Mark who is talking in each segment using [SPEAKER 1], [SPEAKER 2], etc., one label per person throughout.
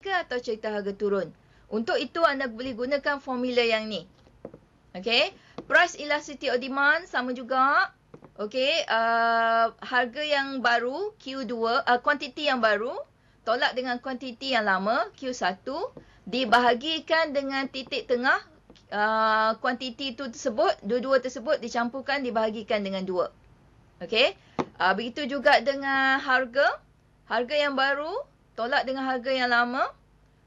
[SPEAKER 1] ke atau cerita harga turun. Untuk itu anda boleh gunakan formula yang ni. Okey, price elasticity of demand sama juga. Okey, harga yang baru Q2, kuantiti yang baru tolak dengan kuantiti yang lama Q1 dibahagikan dengan titik tengah kuantiti itu tersebut, dua-dua tersebut dicampurkan dibahagikan dengan 2. Okey. Begitu juga dengan harga yang baru tolak dengan harga yang lama.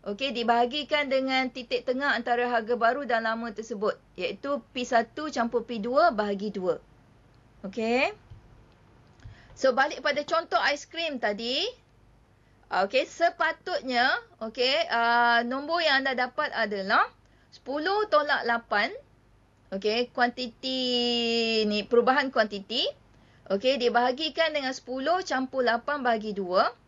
[SPEAKER 1] Okey, dibahagikan dengan titik tengah antara harga baru dan lama tersebut, iaitu P1 campur P2 bahagi 2. Okey. So balik pada contoh aiskrim tadi. Okey, sepatutnya nombor yang anda dapat adalah 10 tolak 8. Okey, kuantiti ni perubahan kuantiti. Okey, dibahagikan dengan 10 campur 8 bahagi 2.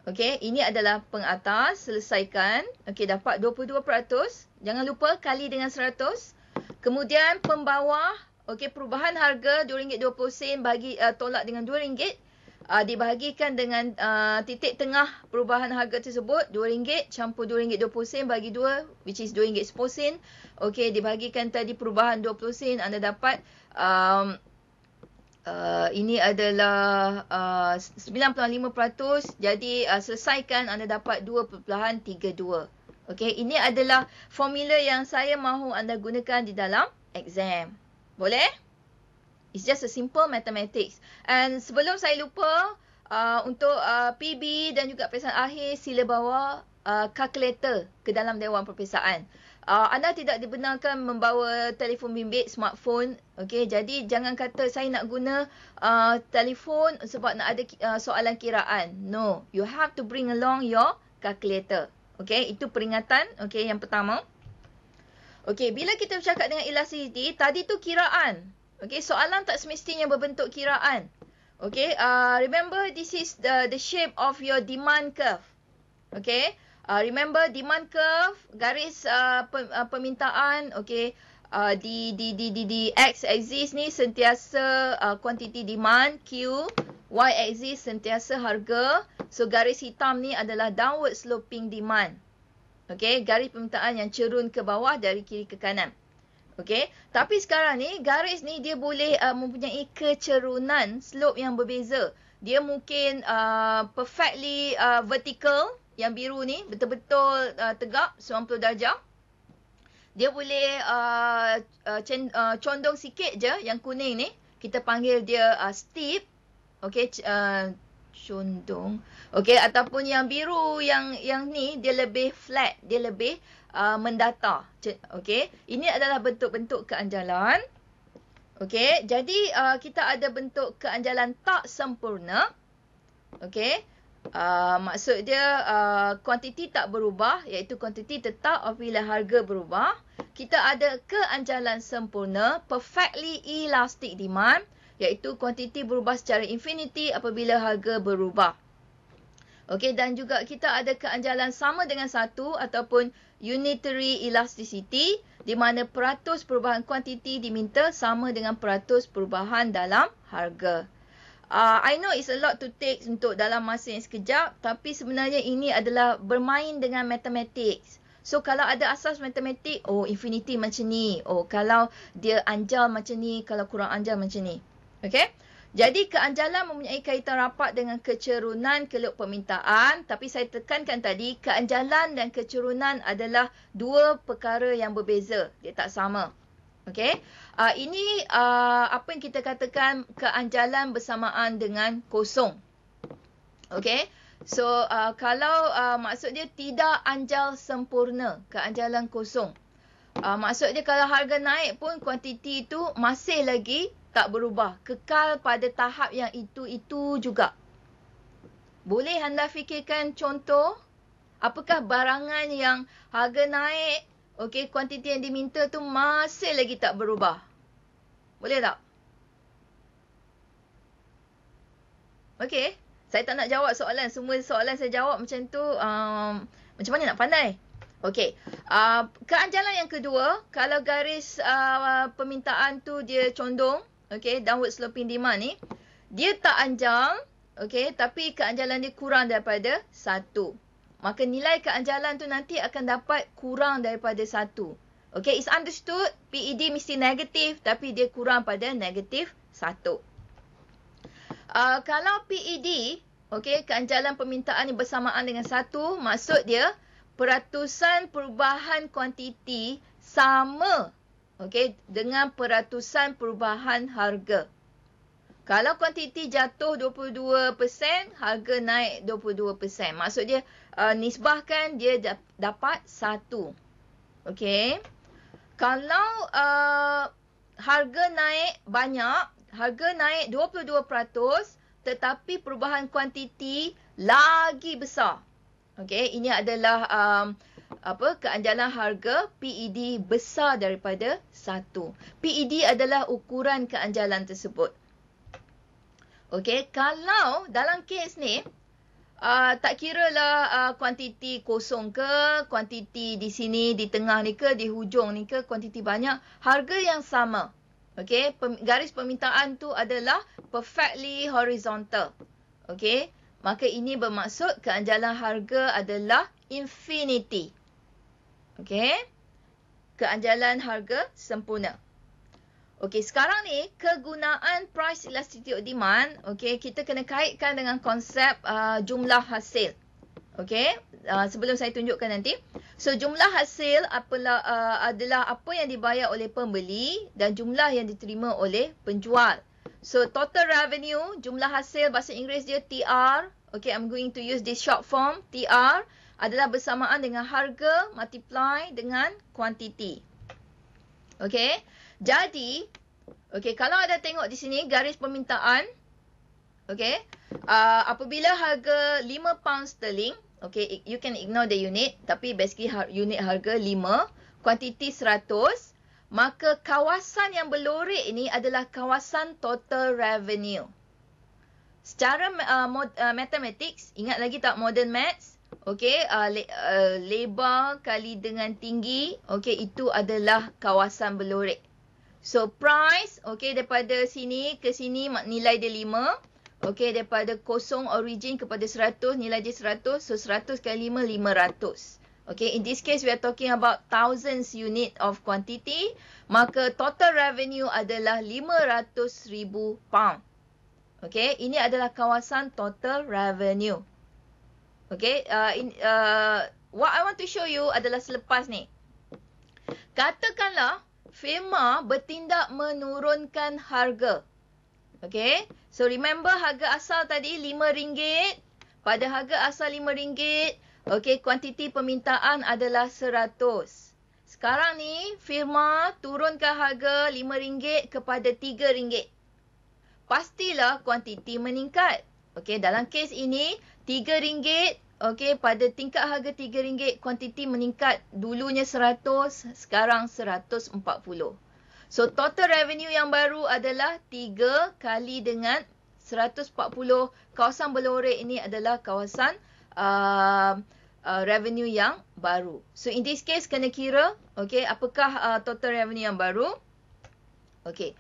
[SPEAKER 1] Okey, ini adalah pengatas, selesaikan. Okey, dapat 22%. Jangan lupa kali dengan 100. Kemudian pembawah, okey, perubahan harga RM2.20 bagi tolak dengan RM2. Dibahagikan dengan titik tengah perubahan harga tersebut, RM2 campur RM2.20 bagi 2, which is RM2.10. Okey, dibahagikan tadi perubahan 20 sen, anda dapat ini adalah 95%. Jadi selesaikan, anda dapat 2.32. Okey, ini adalah formula yang saya mahu anda gunakan di dalam exam. Boleh? It's just a simple mathematics. And sebelum saya lupa, untuk PB dan juga peperiksaan akhir, sila bawa kalkulator ke dalam Dewan Perpisahan. Anda tidak dibenarkan membawa telefon bimbit, smartphone. Okey, jadi jangan kata saya nak guna telefon sebab nak ada soalan kiraan. No, you have to bring along your calculator. Okey, itu peringatan. Okey, yang pertama. Okey, bila kita bercakap dengan elasticity, tadi tu kiraan. Okey, soalan tak semestinya berbentuk kiraan. Okey, remember this is the shape of your demand curve. Okey. Remember demand curve, garis permintaan, okey, di x axis ni sentiasa quantity demand, Q, y axis sentiasa harga. So garis hitam ni adalah downward sloping demand. Okey, garis permintaan yang cerun ke bawah dari kiri ke kanan. Okey, tapi sekarang ni garis ni dia boleh mempunyai kecerunan slope yang berbeza. Dia mungkin perfectly vertical. Yang biru ni betul-betul tegak 90 darjah. Dia boleh condong sikit je. Yang kuning ni kita panggil dia steep. Okey, condong. Okey, ataupun yang biru yang ni dia lebih flat, dia lebih mendatar. Okey, ini adalah bentuk-bentuk keanjalan. Okey, jadi kita ada bentuk keanjalan tak sempurna. Okey. Maksud dia kuantiti tak berubah, iaitu kuantiti tetap apabila harga berubah. Kita ada keanjalan sempurna, perfectly elastic demand, iaitu kuantiti berubah secara infinity apabila harga berubah. Okey, dan juga kita ada keanjalan sama dengan 1 ataupun unitary elasticity, di mana peratus perubahan kuantiti diminta sama dengan peratus perubahan dalam harga. I know it's a lot to take untuk dalam masa yang sekejap, tapi sebenarnya ini adalah bermain dengan mathematics. So kalau ada asas matematik, oh infinity macam ni. Oh kalau dia anjal macam ni, kalau kurang anjal macam ni. Okay? Jadi keanjalan mempunyai kaitan rapat dengan kecerunan keluk permintaan, tapi saya tekankan tadi, keanjalan dan kecerunan adalah dua perkara yang berbeza. Dia tak sama. Okey, ini apa yang kita katakan keanjalan bersamaan dengan kosong. Okey, so kalau maksud dia tidak anjal sempurna, keanjalan kosong. Maksud dia kalau harga naik pun kuantiti itu masih lagi tak berubah, kekal pada tahap yang itu juga. Boleh anda fikirkan contoh, apakah barangan yang harga naik, okey, kuantiti yang diminta tu masih lagi tak berubah. Boleh tak? Okey, saya tak nak jawab soalan. Semua soalan saya jawab macam tu, macam mana nak pandai? Okey, keanjalan yang kedua, kalau garis permintaan tu dia condong, okey, downward sloping demand ni, dia tak anjal, okey, tapi keanjalan dia kurang daripada 1. maka nilai keanjalan tu nanti akan dapat kurang daripada 1. Okay, it's understood PED mesti negatif tapi dia kurang pada negatif 1. Kalau PED, okay, keanjalan permintaan yang bersamaan dengan 1, maksud dia peratusan perubahan kuantiti sama, okay, dengan peratusan perubahan harga. Kalau kuantiti jatuh 22%, harga naik 22%. Maksud dia nisbahkan dia dapat 1. Okay. Kalau harga naik banyak, harga naik 22%, tetapi perubahan kuantiti lagi besar. Okay, ini adalah keanjalan harga PED besar daripada 1. PED adalah ukuran keanjalan tersebut. Okay, kalau dalam kes ni, tak kira lah kuantiti kosong ke, kuantiti di sini, di tengah ni ke, di hujung ni ke, kuantiti banyak, harga yang sama. Okay, garis permintaan tu adalah perfectly horizontal. Okay, maka ini bermaksud keanjalan harga adalah infinity. Okay, keanjalan harga sempurna. Okey, sekarang ni kegunaan price elasticity of demand, okey, kita kena kaitkan dengan konsep jumlah hasil. Okey, sebelum saya tunjukkan nanti. So jumlah hasil adalah apa yang dibayar oleh pembeli dan jumlah yang diterima oleh penjual. So total revenue, jumlah hasil bahasa Inggeris dia TR. Okey, I'm going to use this short form. TR adalah bersamaan dengan harga multiply dengan kuantiti. Okey. Jadi, okay, kalau ada tengok di sini garis permintaan, okay, apabila harga 5 pound sterling, okay, you can ignore the unit, tapi basically unit harga 5, kuantiti 100, maka kawasan yang berlorek ini adalah kawasan total revenue. Secara mathematics, ingat lagi tak modern maths? Okay, lebar kali dengan tinggi, okay, itu adalah kawasan berlorek. So, price, okay, daripada sini ke sini nilai dia 5. Okay, daripada kosong origin kepada 100, nilai dia 100. So, 100 kali 5, 500. Okay, in this case, we are talking about thousands unit of quantity. Maka, total revenue adalah 500,000 pound. Okay, ini adalah kawasan total revenue. Okay, what I want to show you adalah selepas ni. Katakanlah, firma bertindak menurunkan harga. Okay. So remember harga asal tadi RM5. Pada harga asal RM5. Okay. Kuantiti permintaan adalah 100. Sekarang ni firma turunkan harga RM5 kepada RM3. Pastilah kuantiti meningkat. Okay. Dalam kes ini RM3. Okey, pada tingkat harga RM3, kuantiti meningkat dulunya 100, sekarang 140. So, total revenue yang baru adalah 3 kali dengan 140. Kawasan berlorek ini adalah kawasan revenue yang baru. So, in this case, kena kira, okey, apakah total revenue yang baru? Okey,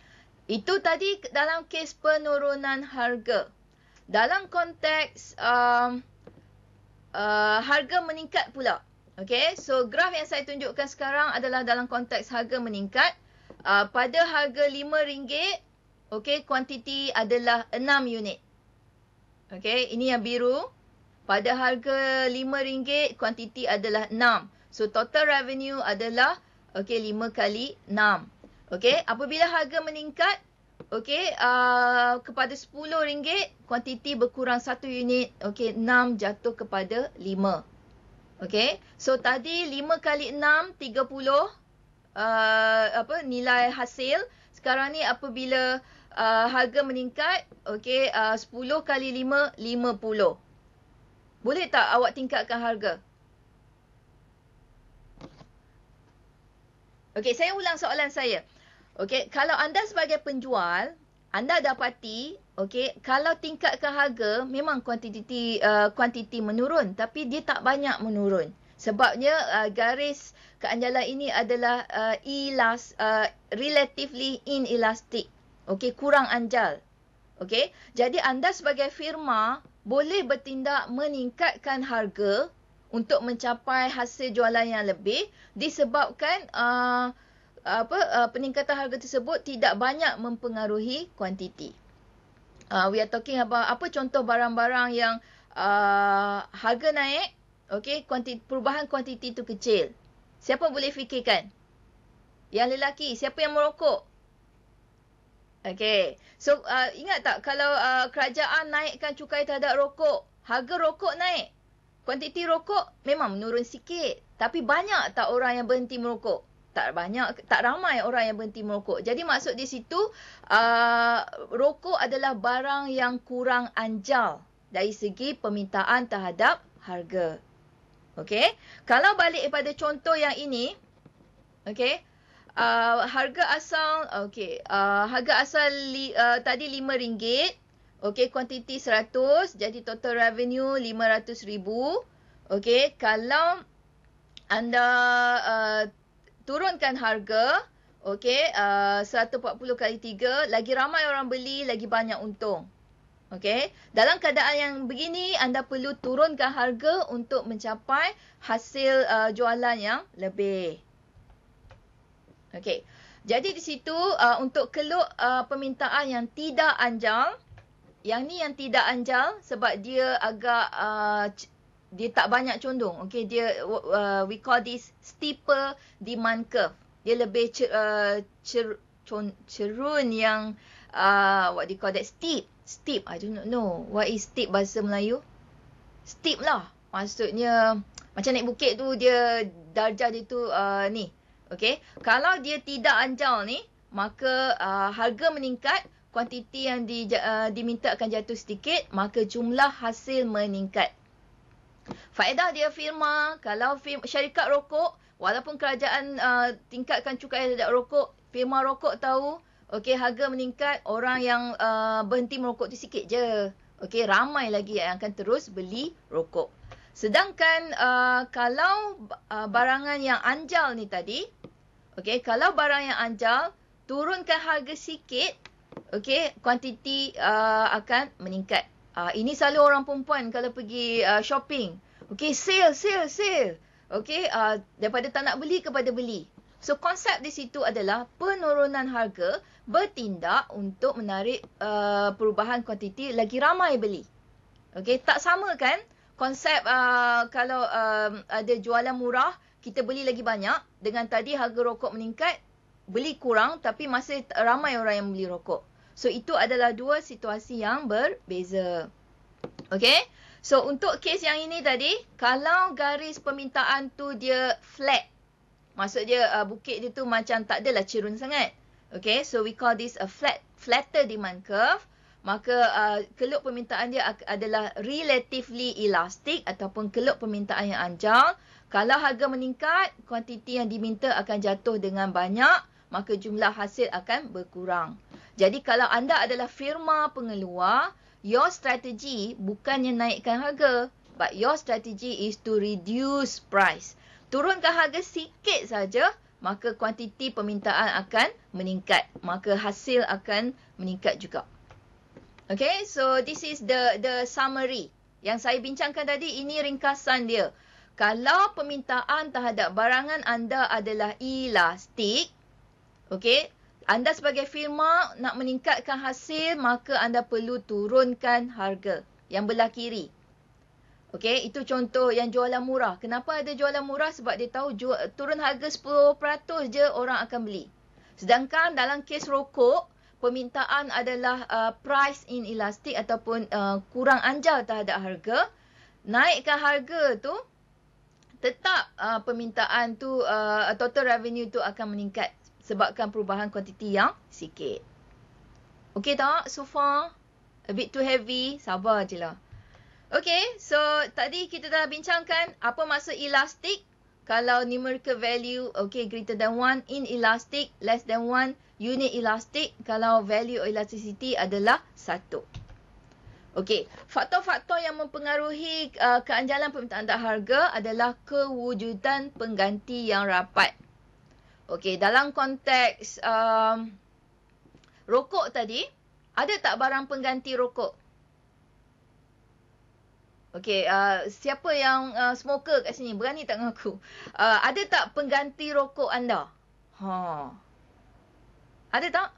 [SPEAKER 1] itu tadi dalam kes penurunan harga. Dalam konteks harga meningkat pula. Okay, so graf yang saya tunjukkan sekarang adalah dalam konteks harga meningkat. Pada harga RM5, okay, kuantiti adalah 6 unit. Okay, ini yang biru. Pada harga RM5, kuantiti adalah 6. So, total revenue adalah, okay, 5 kali 6. Okay, apabila harga meningkat, okay, kepada RM10, kuantiti berkurang 1 unit. Okay, 6 jatuh kepada 5. Okay, so tadi 5 kali 6, 30. Nilai hasil. Sekarang ni apabila harga meningkat, okay, 10 kali 5, 50. Boleh tak awak tingkatkan harga? Okay, saya ulang soalan saya. Okay, kalau anda sebagai penjual, anda dapati, okay, kalau tingkatkan harga, memang kuantiti menurun. Tapi dia tak banyak menurun. Sebabnya garis keanjalan ini adalah relatively inelastic. Okay, kurang anjal. Okay, jadi anda sebagai firma boleh bertindak meningkatkan harga untuk mencapai hasil jualan yang lebih disebabkan peningkatan harga tersebut tidak banyak mempengaruhi kuantiti. We are talking about apa contoh barang-barang yang harga naik, okey, perubahan kuantiti tu kecil. Siapa boleh fikirkan? Yang lelaki, siapa yang merokok? Okey. So ingat tak kalau kerajaan naikkan cukai terhadap rokok, harga rokok naik. Kuantiti rokok memang menurun sikit, tapi banyak tak orang yang berhenti merokok? Tak banyak, tak ramai orang yang berhenti merokok. Jadi maksud di situ rokok adalah barang yang kurang anjal dari segi permintaan terhadap harga. Okey. Kalau balik kepada contoh yang ini, okey. Harga asal tadi RM5. Okey, kuantiti 100, jadi total revenue 500,000. Okey, kalau anda turunkan harga, okey, 140 kali 3, lagi ramai orang beli, lagi banyak untung. Okey, dalam keadaan yang begini, anda perlu turunkan harga untuk mencapai hasil jualan yang lebih. Okey, jadi di situ untuk keluk permintaan yang tidak anjal, yang ni yang tidak anjal sebab dia agak dia tak banyak condong. Okey, dia we call this steeper demand curve. Dia lebih cerun yang what do you call that, steep. I don't know what is steep bahasa Melayu. Steep lah. Maksudnya macam naik bukit tu, dia darjah dia tu ni. Okey, kalau dia tidak anjal ni, maka harga meningkat, kuantiti yang diminta akan jatuh sedikit, maka jumlah hasil meningkat. Faedah dia firma, kalau syarikat rokok, walaupun kerajaan tingkatkan cukai terhadap rokok, firma rokok tahu, okey, harga meningkat, orang yang berhenti merokok tu sikit je. Okey, ramai lagi yang akan terus beli rokok. Sedangkan kalau barangan yang anjal ni tadi, okey, kalau barang yang anjal, turunkan harga sikit, okey, kuantiti akan meningkat. Ini selalu orang perempuan kalau pergi shopping. Okey, sale. Okey, daripada tak nak beli kepada beli. So, konsep di situ adalah penurunan harga bertindak untuk menarik perubahan kuantiti, lagi ramai beli. Okey, tak sama kan? Konsep kalau ada jualan murah, kita beli lagi banyak. Dengan tadi harga rokok meningkat, beli kurang tapi masih ramai orang yang beli rokok. So, itu adalah dua situasi yang berbeza. Okey? So, untuk kes yang ini tadi, kalau garis permintaan tu dia flat, maksud dia bukit dia tu macam tak adalah cerun sangat. Okey? So, we call this a flatter demand curve. Maka keluk permintaan dia adalah relatively elastic ataupun keluk permintaan yang anjal. Kalau harga meningkat, kuantiti yang diminta akan jatuh dengan banyak, maka jumlah hasil akan berkurang. Jadi kalau anda adalah firma pengeluar, your strategy bukannya naikkan harga, but your strategy is to reduce price. Turunkan harga sikit saja, maka kuantiti permintaan akan meningkat. Maka hasil akan meningkat juga. Okay, so this is the summary. Yang saya bincangkan tadi, ini ringkasan dia. Kalau permintaan terhadap barangan anda adalah elastik, okay, anda sebagai firma nak meningkatkan hasil, maka anda perlu turunkan harga yang belah kiri. Okay, itu contoh yang jualan murah. Kenapa ada jualan murah? Sebab dia tahu turun harga 10% je orang akan beli. Sedangkan dalam kes rokok, permintaan adalah price inelastic ataupun kurang anjal terhadap harga. Naikkan harga tu, tetap permintaan tu, total revenue tu akan meningkat sebabkan perubahan kuantiti yang sikit. Okay tak? So far, a bit too heavy. Sabar je lah. Okay, so tadi kita dah bincangkan apa maksud elastic. Kalau numerical value, okay, greater than 1, inelastic, less than 1, unit elastic, kalau value elasticity adalah 1. Okey, faktor-faktor yang mempengaruhi keanjalan permintaan terhadap harga adalah kewujudan pengganti yang rapat. Okey, dalam konteks rokok tadi, ada tak barang pengganti rokok? Okey, siapa yang smoker kat sini? Berani tak mengaku? Ada tak pengganti rokok anda? Ada tak?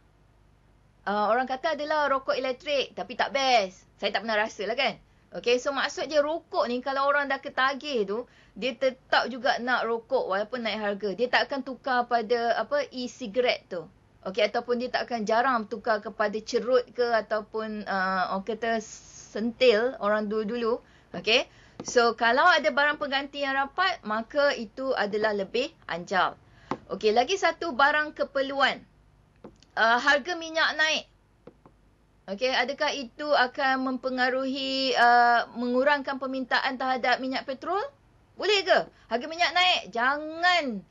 [SPEAKER 1] Orang kata adalah rokok elektrik, tapi tak best. Saya tak pernah rasa lah kan. Okay, so maksud je rokok ni kalau orang dah ketagih tu, dia tetap juga nak rokok walaupun naik harga. Dia tak akan tukar pada e-cigarette tu. Okay, ataupun dia tak akan jarang tukar kepada cerut ke ataupun orang kata sentil orang dulu-dulu. Okay, so kalau ada barang pengganti yang rapat, maka itu adalah lebih anjal. Okay, lagi satu barang keperluan. Harga minyak naik. Okey, adakah itu akan mempengaruhi mengurangkan permintaan terhadap minyak petrol? Boleh ke? Harga minyak naik, jangan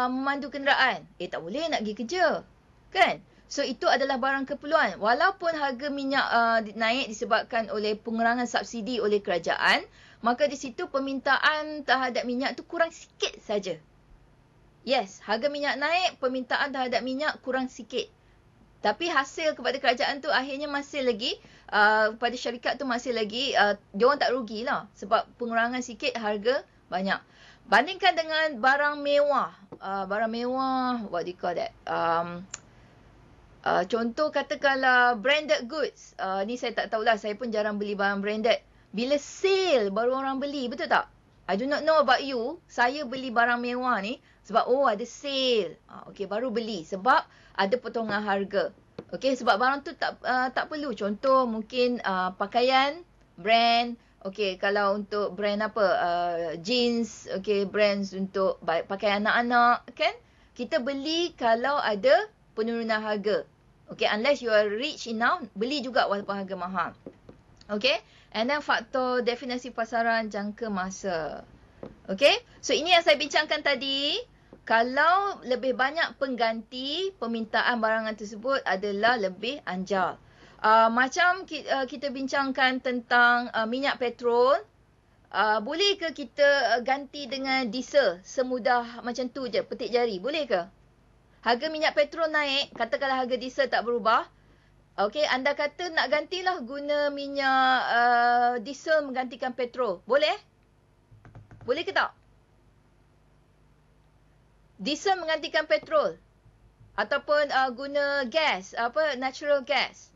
[SPEAKER 1] memandu kenderaan. Tak boleh nak pergi kerja. Kan? So itu adalah barang keperluan. Walaupun harga minyak naik disebabkan oleh pengurangan subsidi oleh kerajaan, maka di situ permintaan terhadap minyak tu kurang sikit saja. Yes, harga minyak naik, permintaan terhadap minyak kurang sikit. Tapi hasil kepada kerajaan tu akhirnya masih lagi, pada syarikat tu masih lagi, diorang tak rugilah. Sebab pengurangan sikit harga banyak. Bandingkan dengan barang mewah. Barang mewah, what do you call that? Contoh katakanlah branded goods. Ni saya tak tahulah, saya pun jarang beli barang branded. Bila sale baru orang beli, betul tak? I do not know about you. Saya beli barang mewah ni sebab ada sale. Okey, baru beli sebab ada potongan harga. Okey, sebab barang tu tak perlu. Contoh mungkin pakaian, brand. Okey, kalau untuk brand apa? Jeans, okey, brands untuk pakaian anak-anak, kan? Kita beli kalau ada penurunan harga. Okey, unless you are rich enough, beli juga walaupun harga mahal. Okey, and then faktor definisi pasaran jangka masa. Okey, so ini yang saya bincangkan tadi. Kalau lebih banyak pengganti, permintaan barangan tersebut adalah lebih anjal. Macam kita bincangkan tentang minyak petrol, boleh ke kita ganti dengan diesel semudah macam tu je, petik jari? Boleh ke? Harga minyak petrol naik, katakanlah harga diesel tak berubah. Okey, anda kata nak gantilah guna minyak diesel menggantikan petrol. Boleh? Boleh ke tak? Diesel menggantikan petrol ataupun guna gas, natural gas.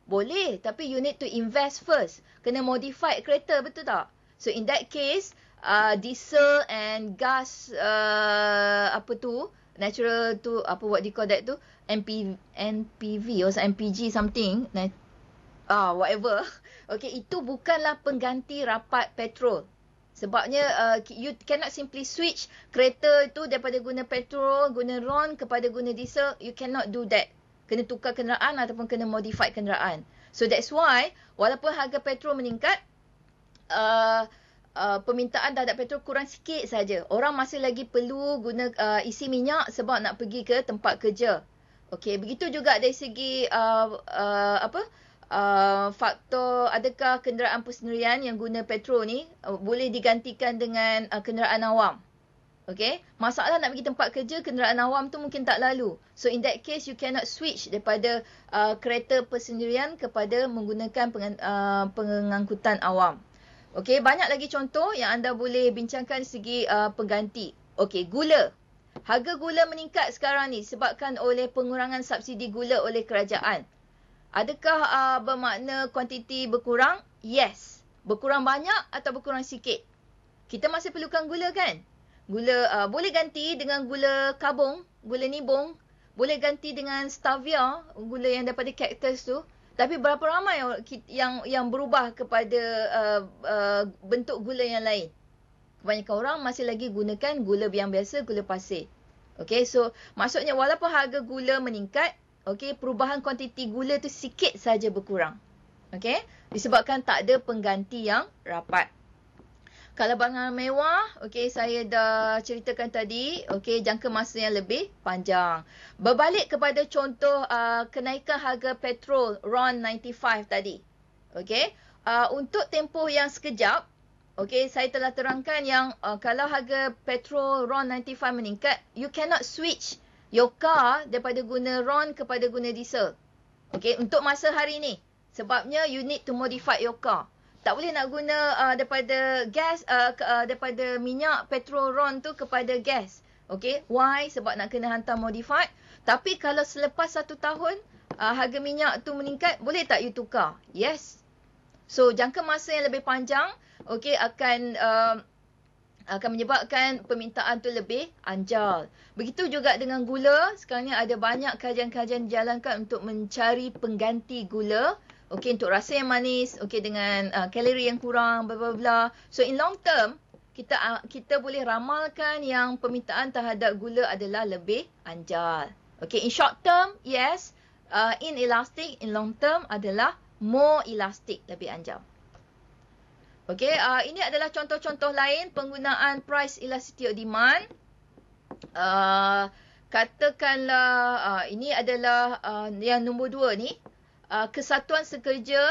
[SPEAKER 1] Boleh, tapi you need to invest first. Kena modify kereta, betul tak? So in that case, diesel and gas natural tu what do you call that tu? NPV or MPG something. Whatever. Okay, itu bukanlah pengganti rapat petrol. Sebabnya you cannot simply switch kereta itu daripada guna petrol, guna RON kepada guna diesel. You cannot do that. Kena tukar kenderaan ataupun kena modify kenderaan. So that's why walaupun harga petrol meningkat, permintaan terhadap petrol kurang sikit saja. Orang masih lagi perlu guna isi minyak sebab nak pergi ke tempat kerja. Okey, begitu juga dari segi faktor adakah kenderaan persendirian yang guna petrol ni boleh digantikan dengan kenderaan awam. Okey, masalah nak pergi tempat kerja, kenderaan awam tu mungkin tak lalu. So in that case you cannot switch daripada kereta persendirian kepada menggunakan pengangkutan awam. Okey, banyak lagi contoh yang anda boleh bincangkan segi pengganti. Okey, gula. Harga gula meningkat sekarang ni disebabkan oleh pengurangan subsidi gula oleh kerajaan. Adakah bermakna kuantiti berkurang? Yes. Berkurang banyak atau berkurang sikit? Kita masih perlukan gula kan? Gula boleh ganti dengan gula kabung, gula nibung. Boleh ganti dengan stevia, gula yang daripada cactus tu. Tapi berapa ramai yang berubah kepada bentuk gula yang lain? Kebanyakan orang masih lagi gunakan gula yang biasa, gula pasir. Okay, so maksudnya walaupun harga gula meningkat, okey, perubahan kuantiti gula tu sikit saja berkurang. Okey, disebabkan tak ada pengganti yang rapat. Kalau barang mewah, okey, saya dah ceritakan tadi, okey, jangka masa yang lebih panjang. Berbalik kepada contoh kenaikan harga petrol RON 95 tadi. Okey, untuk tempoh yang sekejap, okey, saya telah terangkan yang kalau harga petrol RON 95 meningkat, you cannot switch your car daripada guna RON kepada guna diesel. Okay, untuk masa hari ni. Sebabnya you need to modify your car. Tak boleh nak guna daripada gas, daripada minyak petrol RON tu kepada gas. Okay, why? Sebab nak kena hantar modified. Tapi kalau selepas 1 tahun, harga minyak tu meningkat, boleh tak you tukar? Yes. So, jangka masa yang lebih panjang, okay, akan menyebabkan permintaan tu lebih anjal. Begitu juga dengan gula. Sekarang ni ada banyak kajian-kajian dijalankan untuk mencari pengganti gula. Okey, untuk rasa yang manis, okey, dengan kalori yang kurang, bla bla bla. So in long term, kita boleh ramalkan yang permintaan terhadap gula adalah lebih anjal. Okey, in short term, yes, inelastic. In long term adalah more elastic, lebih anjal. Okey, ini adalah contoh-contoh lain penggunaan price elasticity of demand. Katakanlah ini adalah yang nombor 2 ni. Kesatuan Sekerja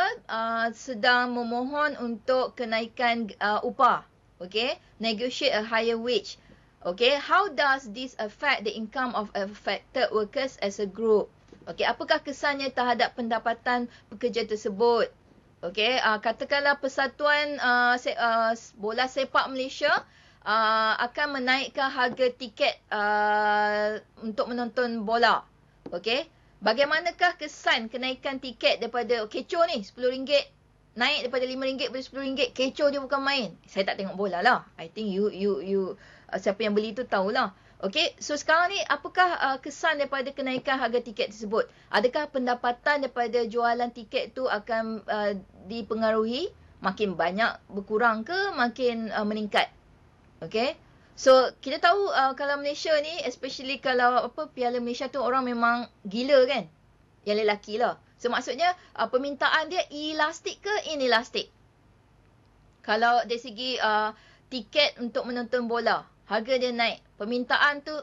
[SPEAKER 1] sedang memohon untuk kenaikan upah. Okay, negotiate a higher wage. Okay, how does this affect the income of affected workers as a group? Okay, apakah kesannya terhadap pendapatan pekerja tersebut? Okay, katakanlah Persatuan Bola Sepak Malaysia akan menaikkan harga tiket untuk menonton bola. Okay, bagaimanakah kesan kenaikan tiket daripada kecoh ni RM10 naik daripada RM5 kepada RM10? Kecoh dia bukan main. Saya tak tengok bola lah. I think you siapa yang beli tu tahulah. Okay, so sekarang ni apakah kesan daripada kenaikan harga tiket tersebut? Adakah pendapatan daripada jualan tiket tu akan dipengaruhi? Makin banyak berkurang ke makin meningkat? Okay. So, kita tahu kalau Malaysia ni, especially kalau Piala Malaysia tu orang memang gila kan? Yang lelaki lah. So, maksudnya permintaan dia elastik ke inelastik? Kalau dari segi tiket untuk menonton bola, harga dia naik. Permintaan tu